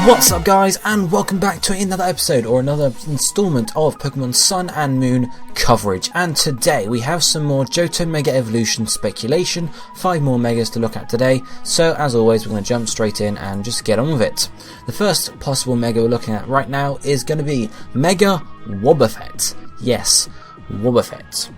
What's up guys, and welcome back to another episode or another installment of Pokemon Sun and Moon coverage. And today we have some more Johto Mega Evolution speculation, 5 more Megas to look at today. So as always, we're going to jump straight in and just get on with it. The first possible Mega we're looking at right now is going to be Mega Wobbuffet. Yes, Wobbuffet.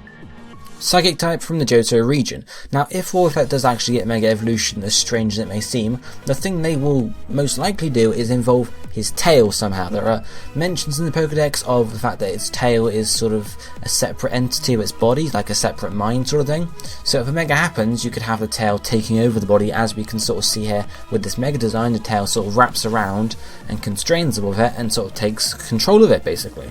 Psychic type from the Johto region. Now, if Wobbuffet does actually get Mega Evolution, as strange as it may seem, the thing they will most likely do is involve his tail somehow. There are mentions in the Pokedex of the fact that its tail is sort of a separate entity of its body, like a separate mind sort of thing. So if a Mega happens, you could have the tail taking over the body, as we can sort of see here with this Mega design. The tail sort of wraps around and constrains the Wobbuffet and sort of takes control of it, basically.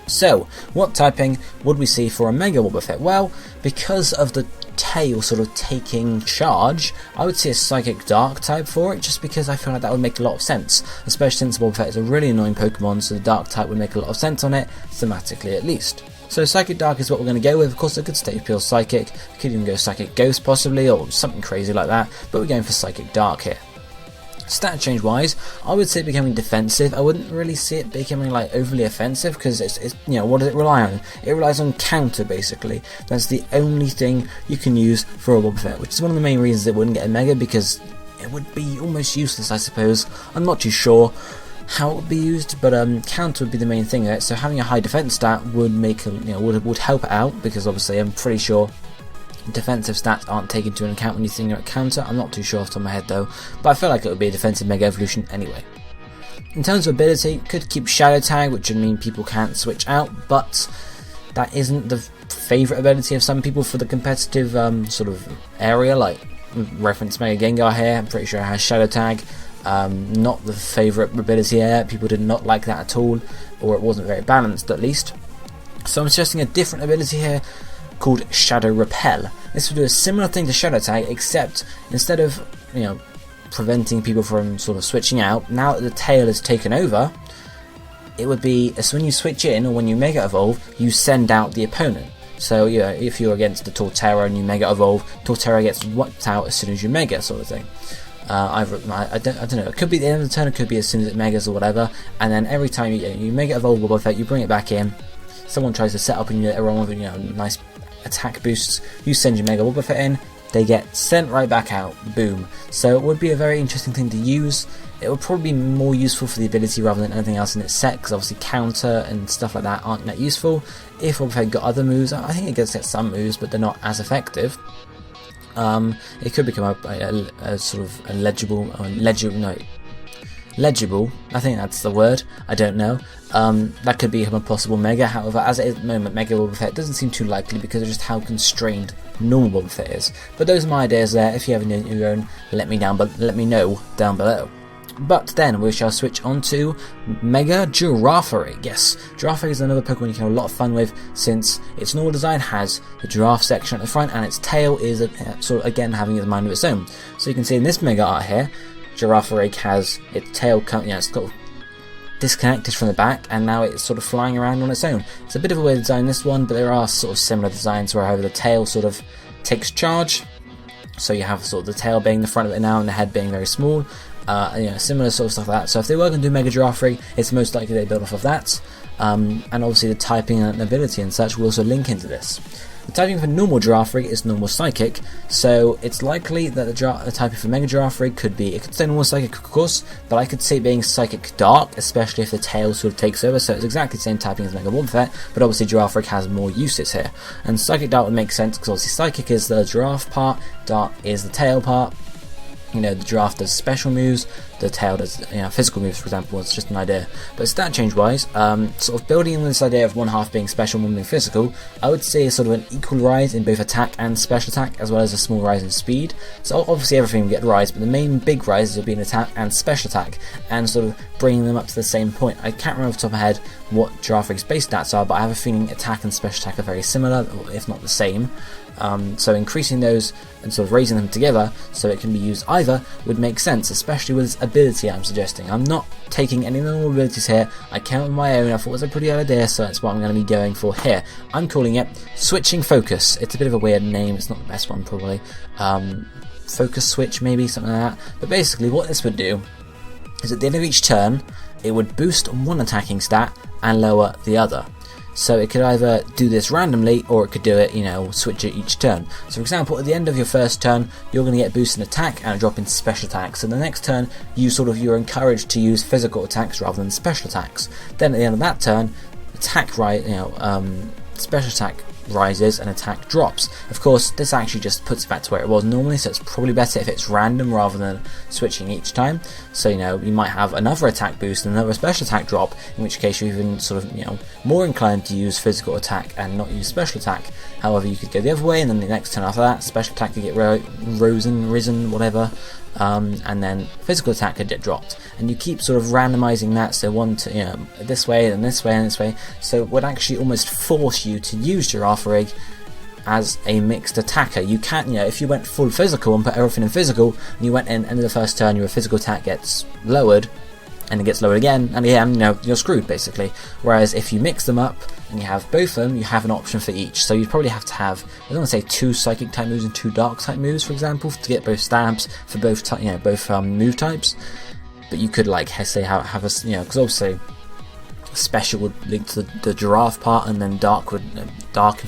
So, what typing would we see for a Mega Wobbuffet? Well, because of the tail sort of taking charge, I would see a Psychic Dark type for it, just because I feel like that would make a lot of sense, especially since Wobbuffet is a really annoying Pokemon, so the Dark type would make a lot of sense on it, thematically at least. So Psychic Dark is what we're going to go with. Of course, it could stay pure Psychic, it could even go Psychic Ghost possibly, or something crazy like that, but we're going for Psychic Dark here. Stat change wise, I would say it becoming defensive. I wouldn't really see it becoming like overly offensive, because it's you know, what does it rely on? It relies on counter, basically. That's the only thing you can use for a Wobbuffet, which is one of the main reasons it wouldn't get a Mega, because it would be almost useless, I suppose. I'm not too sure how it would be used, but counter would be the main thing of it. So having a high defense stat would make would help it out, because obviously I'm pretty sure defensive stats aren't taken into account when you think about counter. I'm not too sure off the top of my head though, but I feel like it would be a defensive Mega Evolution anyway. In terms of ability, could keep Shadow Tag, which would mean people can't switch out, but that isn't the favourite ability of some people for the competitive sort of area, like reference Mega Gengar here. I'm pretty sure it has Shadow Tag. Not the favourite ability here. People did not like that at all, or it wasn't very balanced at least. So I'm suggesting a different ability here, called Shadow Repel. This would do a similar thing to Shadow Tag, except instead of preventing people from sort of switching out, now that the tail is taken over, it would be as when you switch in or when you Mega Evolve, you send out the opponent. So if you're against the Torterra and you Mega Evolve, Torterra gets wiped out as soon as you Mega, sort of thing. I don't know. It could be the end of the turn, it could be as soon as it Megas or whatever. And then every time you Mega Evolve Wobbuffet, you bring it back in. Someone tries to set up and everyone with nice attack boosts, you send your Mega Wobbuffet in, they get sent right back out, boom. So it would be a very interesting thing to use. It would probably be more useful for the ability rather than anything else in its set, because obviously counter and stuff like that aren't that useful. If Wobbuffet got other moves, I think it gets some moves, but they're not as effective. It could become a sort of a legible, I think that's the word, I don't know. That could become a possible Mega. However, as it is at the moment, Mega Wobbuffet doesn't seem too likely because of just how constrained normal Wobbuffet is. But those are my ideas there. If you have your own, let me know down below. But then we shall switch on to Mega Girafarig. Yes, Girafarig is another Pokemon you can have a lot of fun with, since its normal design has the giraffe section at the front, and its tail is sort of again having a mind of its own. So you can see in this Mega art here, Girafarig has its tail it's got disconnected from the back, and now it's sort of flying around on its own. It's a bit of a weird design, this one, but there are sort of similar designs where however the tail sort of takes charge. So you have sort of the tail being the front of it now and the head being very small. Similar sort of stuff like that. So if they were going to do Mega Girafarig, it's most likely they build off of that. And obviously the typing and ability and such will also link into this. The typing for normal Girafarig is normal Psychic, so it's likely that the typing for Mega Girafarig could be, it could stay normal Psychic of course, but I could see it being Psychic Dark, especially if the tail sort of takes over, so it's exactly the same typing as Mega Wobbuffet, but obviously Girafarig has more uses here. And Psychic Dark would make sense, because obviously Psychic is the giraffe part, Dark is the tail part. The giraffe does special moves, the tail does physical moves, for example. It's just an idea. But stat change wise, sort of building on this idea of one half being special, one being physical, I would say sort of an equal rise in both attack and special attack, as well as a small rise in speed. So obviously everything will get a rise, but the main big rises will be in attack and special attack, and sort of bringing them up to the same point. I can't remember off the top of my head what Girafarig's base stats are, but I have a feeling attack and special attack are very similar, if not the same. So increasing those and sort of raising them together so it can be used either would make sense, especially with its ability I'm suggesting. I'm not taking any normal abilities here, I came up with my own. I thought it was a pretty good idea, so that's what I'm going to be going for here. I'm calling it Switching Focus. It's a bit of a weird name, it's not the best one probably. Focus Switch maybe, something like that. But basically what this would do is at the end of each turn, it would boost one attacking stat and lower the other. So it could either do this randomly, or it could do it, switch it each turn. So for example, at the end of your first turn, you're going to get a boost in attack and a drop in special attacks. So the next turn, you're encouraged to use physical attacks rather than special attacks. Then at the end of that turn, special attack rises and attack drops. Of course, this actually just puts it back to where it was normally, so it's probably better if it's random rather than switching each time. So you might have another attack boost and another special attack drop, in which case you're even more inclined to use physical attack and not use special attack. However, you could go the other way, and then the next turn after that, special attack could get risen, whatever, and then physical attack could get dropped, and you keep sort of randomizing that, so one to this way, then this way, and this way. So it would actually almost force you to use Girafarig as a mixed attacker. You can't, if you went full physical and put everything in physical, and you went in end of the first turn, your physical attack gets lowered, and it gets lowered again, and you're screwed basically. Whereas if you mix them up and you have both of them, you have an option for each. So you'd probably have to have, I don't want to say 2 psychic type moves and 2 dark type moves, for example, to get both stabs for both move types. But you could say have a because obviously special would link to the giraffe part, and then dark and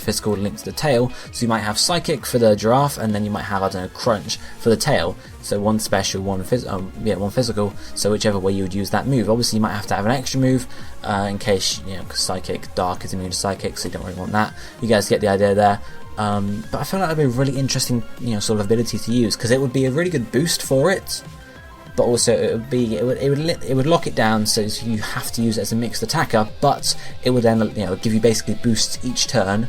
physical would link to the tail. So you might have psychic for the giraffe, and then you might have crunch for the tail. So one special, one physical. So whichever way you would use that move. Obviously, you might have to have an extra move in case because psychic dark is immune to psychic, so you don't really want that. You guys get the idea there. But I feel like that'd be a really interesting sort of ability to use, because it would be a really good boost for it. But also it would lock it down, so you have to use it as a mixed attacker. But it would then give you basically boosts each turn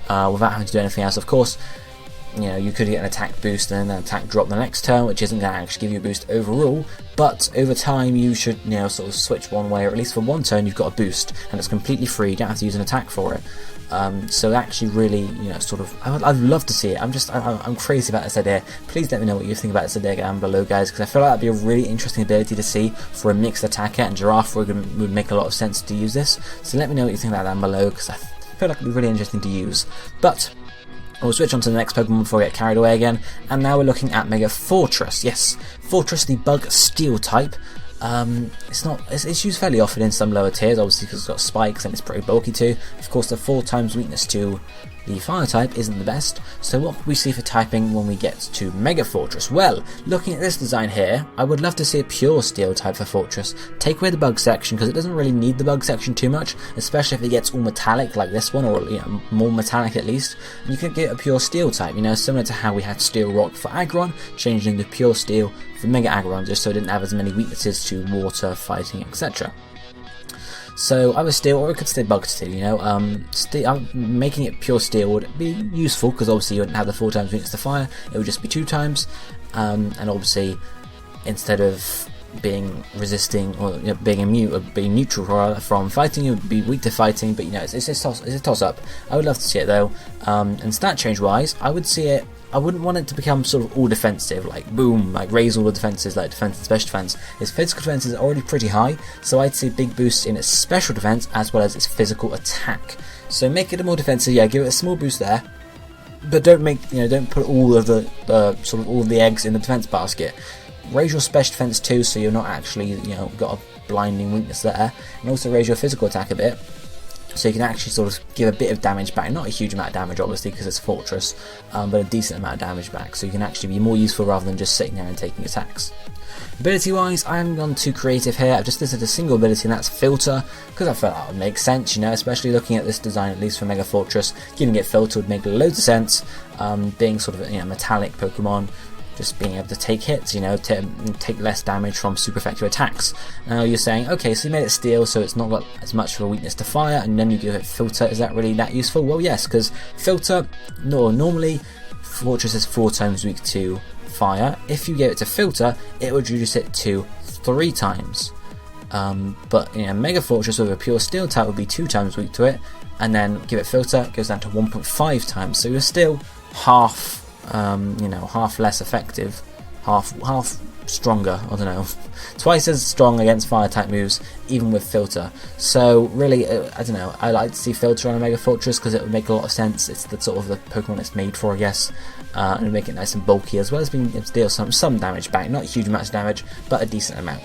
without having to do anything else. Of course, you could get an attack boost and then an attack drop the next turn, which isn't going to actually give you a boost overall. But over time, you should sort of switch one way, or at least for one turn, you've got a boost, and it's completely free. You don't have to use an attack for it. So actually, really, sort of, I'd love to see it. I'm crazy about this idea. Please let me know what you think about this idea down below, guys, because I feel like that'd be a really interesting ability to see for a mixed attacker, and Giraffe would make a lot of sense to use this. So let me know what you think about that down below, because I feel like it'd be really interesting to use. But we'll switch on to the next Pokemon before I get carried away again, and now we're looking at Mega Forretress. Yes, Forretress, the Bug Steel type. It's used fairly often in some lower tiers, obviously because it's got spikes and it's pretty bulky too. Of course, the 4 times weakness to the fire type isn't the best. So what can we see for typing when we get to Mega Forretress? Well, looking at this design here, I would love to see a pure steel type for Forretress. Take away the bug section, because it doesn't really need the bug section too much, especially if it gets all metallic like this one, or more metallic at least. And you could get a pure steel type, similar to how we had Steel Rock for Aggron, changed into pure steel for Mega Aggron, just so it didn't have as many weaknesses to water, fighting, etc. So either steel, or it could stay bug steel, making it pure steel would be useful, because obviously you wouldn't have the 4 times weakness to fire, it would just be 2 times, and obviously instead of being resisting or being immune or being neutral from fighting, it would be weak to fighting. But it's a toss up. I would love to see it though. And stat change wise, I would see it. I wouldn't want it to become sort of all defensive, like boom, like raise all the defenses, like defense and special defense. Its physical defense is already pretty high, so I'd see big boosts in its special defense as well as its physical attack. So make it a more defensive, give it a small boost there, but don't put all of the sort of all the eggs in the defense basket. Raise your special defense too, so you're not actually got a blinding weakness there, and also raise your physical attack a bit, so you can actually sort of give a bit of damage back. Not a huge amount of damage, obviously, because it's Forretress, but a decent amount of damage back, so you can actually be more useful rather than just sitting there and taking attacks. Ability wise, I haven't gone too creative here. I've just listed a single ability, and that's Filter, because I felt that would make sense, especially looking at this design, at least for Mega Forretress. Giving it Filter would make loads of sense, being sort of a metallic Pokemon, just being able to take hits, take less damage from super effective attacks. Now you're saying, okay, so you made it steel, so it's not got as much of a weakness to fire, and then you give it Filter. Is that really that useful? Well, yes, because Filter, normally Forretress is 4 times weak to fire. If you gave it to Filter, it would reduce it to 3 times. But Mega Forretress with a pure steel type would be 2 times weak to it, and then give it Filter, it goes down to 1.5 times. So you're still half less effective, half stronger, I don't know, twice as strong against fire type moves, even with Filter. So really, I don't know, I like to see Filter on a Mega Forretress, because it would make a lot of sense. It's the sort of the Pokemon it's made for, I guess, and make it nice and bulky, as well as being able to deal some damage back, not huge amounts of damage, but a decent amount.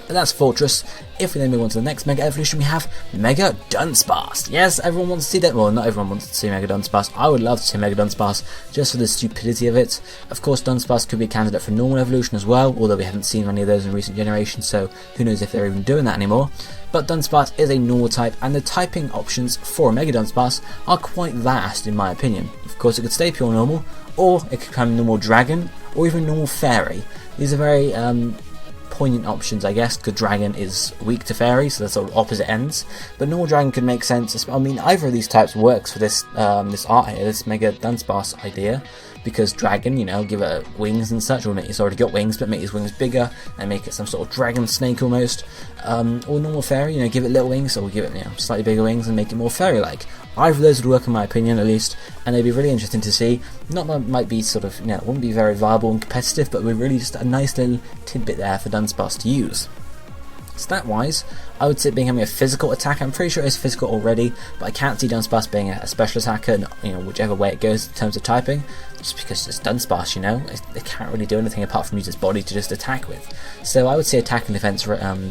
But that's Forretress. If we then move on to the next Mega Evolution, we have Mega Dunsparce. Yes, everyone wants to see that. Well, not everyone wants to see Mega Dunsparce. I would love to see Mega Dunsparce just for the stupidity of it. Of course, Dunsparce could be a candidate for normal evolution as well, although we haven't seen any of those in recent generations, so who knows if they're even doing that anymore. But Dunsparce is a normal type, and the typing options for a Mega Dunsparce are quite vast in my opinion. Of course, it could stay pure normal, or it could become normal dragon, or even normal fairy. These are very poignant options, I guess, because dragon is weak to fairy, so they're sort of opposite ends. But normal dragon could make sense. I mean, either of these types works for this this art here, this Mega Dunsparce idea, because dragon, you know, give it wings and such, or it's already got wings, but make his wings bigger and make it some sort of dragon snake almost. Or normal fairy, you know, give it little wings, or give it, you know, slightly bigger wings and make it more fairy-like. Either of those would work in my opinion, at least, and they'd be really interesting to see. Not that it might be sort of, you know, it wouldn't be very viable and competitive, but we're really just a nice little tidbit there for Dunsparce to use. Stat-wise, I would say it becoming a physical attacker. I'm pretty sure it's physical already, but I can't see Dunsparce being a special attacker, and, you know, whichever way it goes in terms of typing, just because it's Dunsparce, you know, it can't really do anything apart from use its body to just attack with. So I would say attack and defense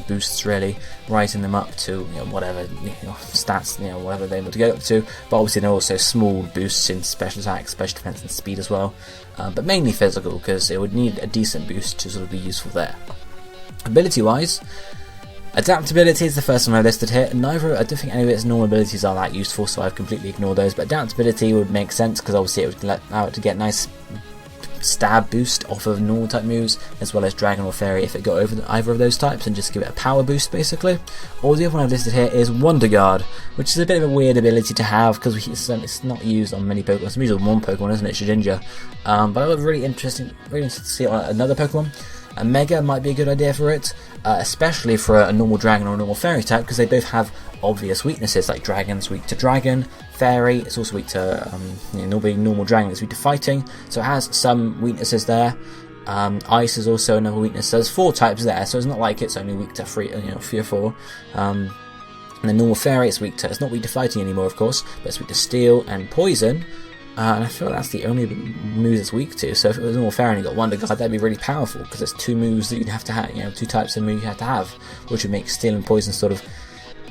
boosts, really, rising them up to, you know, whatever, you know, stats, you know, whatever they want to go up to. But obviously there are also small boosts in special attack, special defense, and speed as well. But mainly physical, because it would need a decent boost to sort of be useful there. Ability-wise, adaptability is the first one I listed here. Neither, I don't think any of its normal abilities are that useful, so I've completely ignored those. But adaptability would make sense, because obviously it would allow it to get nice stab boost off of normal type moves, as well as dragon or fairy if it got over either of those types, and just give it a power boost basically. Or the other one I've listed here is Wonder Guard, which is a bit of a weird ability to have, because it's not used on many Pokemon. It's used on one Pokemon, isn't it, Shedinja? But I was really interested to see it on another Pokemon. A Mega might be a good idea for it, especially for a normal dragon or a normal fairy type, because they both have obvious weaknesses, like dragon's weak to dragon, fairy, it's also weak to, normal dragon is weak to fighting, so it has some weaknesses there. Ice is also another weakness, so there's 4 types there, so it's not like it's only weak to 3 or 4. And the normal fairy, it's not weak to fighting anymore, of course, but it's weak to steel and poison. And I feel that's the only moves it's weak to, so if it was normal fairy and you got Wonder Guard, that'd be really powerful, because there's 2 moves that you'd have to have, 2 types of move you have to have, which would make steel and poison sort of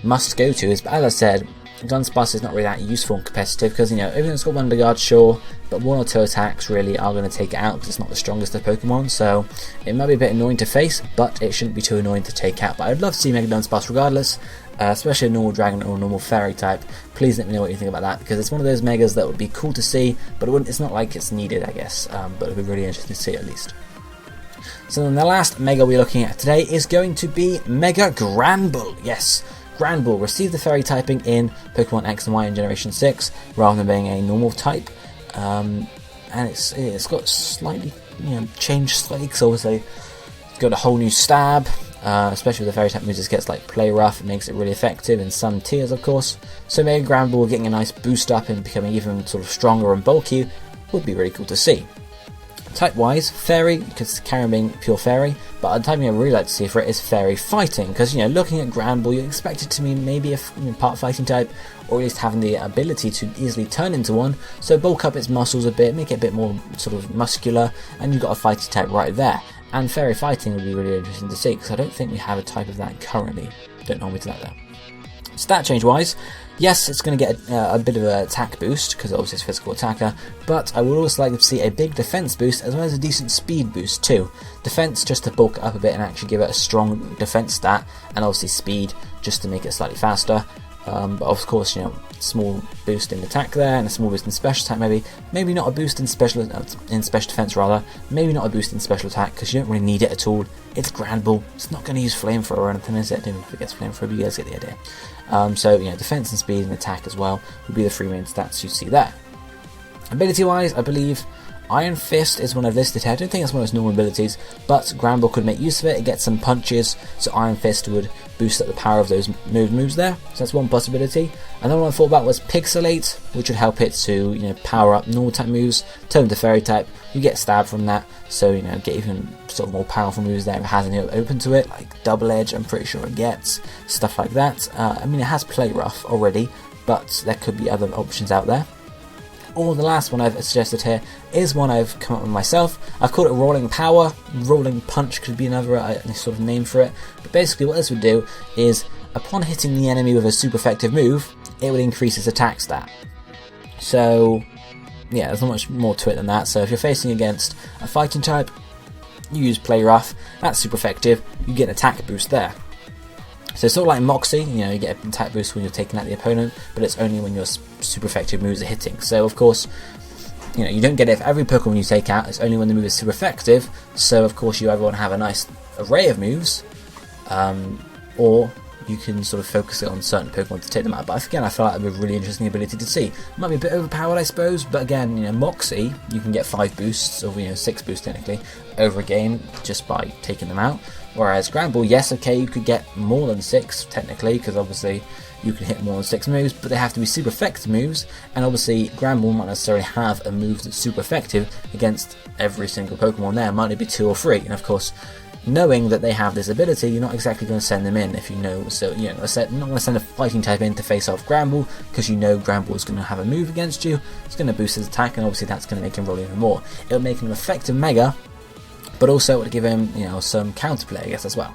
must go to. But as I said, Dunsparce is not really that useful and competitive, because, everyone's got Wonder Guard, sure, but 1 or 2 attacks really are going to take it out, because it's not the strongest of Pokemon, so it might be a bit annoying to face, but it shouldn't be too annoying to take out. But I'd love to see Mega Dunsparce regardless, especially a normal dragon or a normal fairy type. Please let me know what you think about that, because it's one of those Megas that would be cool to see, but it's not like it's needed, I guess, but it would be really interesting to see at least. So then the last Mega we're looking at today is going to be Mega Granbull. Yes, Granbull received the fairy typing in Pokemon X and Y in Generation 6, rather than being a normal type, and it's got slightly, changed slightly, because obviously it's got a whole new stab, especially with the fairy type moves. It gets like Play Rough, it makes it really effective in some tiers, of course. So Mega Granbull getting a nice boost up and becoming even sort of stronger and bulky would be really cool to see. Type-wise, Fairy, because carrying being pure Fairy, but the typing I'd really like to see for it is Fairy Fighting, because, looking at Granbull, you expect it to be maybe a part Fighting type, or at least having the ability to easily turn into one, so bulk up its muscles a bit, make it a bit more sort of muscular, and you've got a Fighting type right there. And Fairy Fighting would be really interesting to see, because I don't think we have a type of that currently. Don't hold me to that though. Stat change wise, yes, it's going to get a bit of an attack boost, because obviously it's a physical attacker, but I would also like to see a big defense boost, as well as a decent speed boost too. Defense just to bulk it up a bit and actually give it a strong defense stat, and obviously speed just to make it slightly faster. But of course, small boost in attack there, and a small boost in special attack maybe not a boost in special defense rather, maybe not a boost in special attack, because you don't really need it at all. It's Granbull, it's not going to use Flamethrower or anything, is it? I don't know if it gets Flamethrower, but you guys get the idea. So defense and speed and attack as well would be the 3 main stats you see there. Ability wise, I believe Iron Fist is one I've listed here. I don't think it's one of its normal abilities, but Granbull could make use of it. It gets some punches, so Iron Fist would boost up the power of those moves there. So that's one possibility. Another one I thought about was Pixelate, which would help it to power up normal type moves, turn to Fairy type. You get Stab from that, so get even sort of more powerful moves there if it has any open to it, like Double Edge. I'm pretty sure it gets stuff like that. It has Play Rough already, but there could be other options out there. or the last one I've suggested here is one I've come up with myself. I've called it Rolling Power. Rolling Punch could be another sort of name for it. But basically what this would do is, upon hitting the enemy with a super effective move, it would increase its attack stat. So yeah, there's not much more to it than that. So if you're facing against a fighting type, you use Play Rough, that's super effective, you get an attack boost there. So it's sort of like Moxie, you get an attack boost when you're taking out the opponent, but it's only when your super effective moves are hitting. So of course, you don't get it for every Pokemon you take out, it's only when the move is super effective, so of course you either want to have a nice array of moves, or you can sort of focus it on certain Pokemon to take them out. But again, I feel like that would be a really interesting ability to see. Might be a bit overpowered, I suppose, but again, Moxie, you can get 5 boosts, or 6 boosts technically, over a game just by taking them out. Whereas Granbull, yes, okay, you could get more than 6 technically, because obviously you can hit more than 6 moves, but they have to be super effective moves, and obviously Granbull might necessarily have a move that's super effective against every single Pokemon there. It might only be 2 or 3, and of course, knowing that they have this ability, you're not exactly going to send them in if you know. So, you're not going to send a fighting type in to face off Granbull, because you know Granbull is going to have a move against you. It's going to boost his attack, and obviously that's going to make him roll even more. It'll make him an effective Mega, but also it would give him, some counterplay, I guess, as well.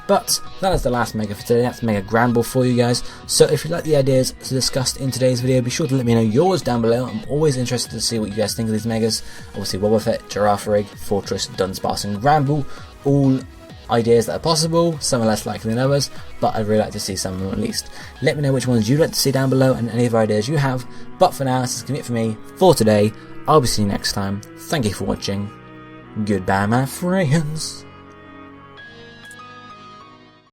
But that is the last Mega for today. That's Mega Granbull for you guys. So if you like the ideas discussed in today's video, be sure to let me know yours down below. I'm always interested to see what you guys think of these Megas. Obviously Wobbuffet, Girafarig, Forretress, Dunsparce and Granbull. All ideas that are possible, some are less likely than others, but I'd really like to see some of them at least. Let me know which ones you'd like to see down below and any other ideas you have. But for now, this is going to be it for me for today. I'll be seeing you next time. Thank you for watching. Goodbye, my friends.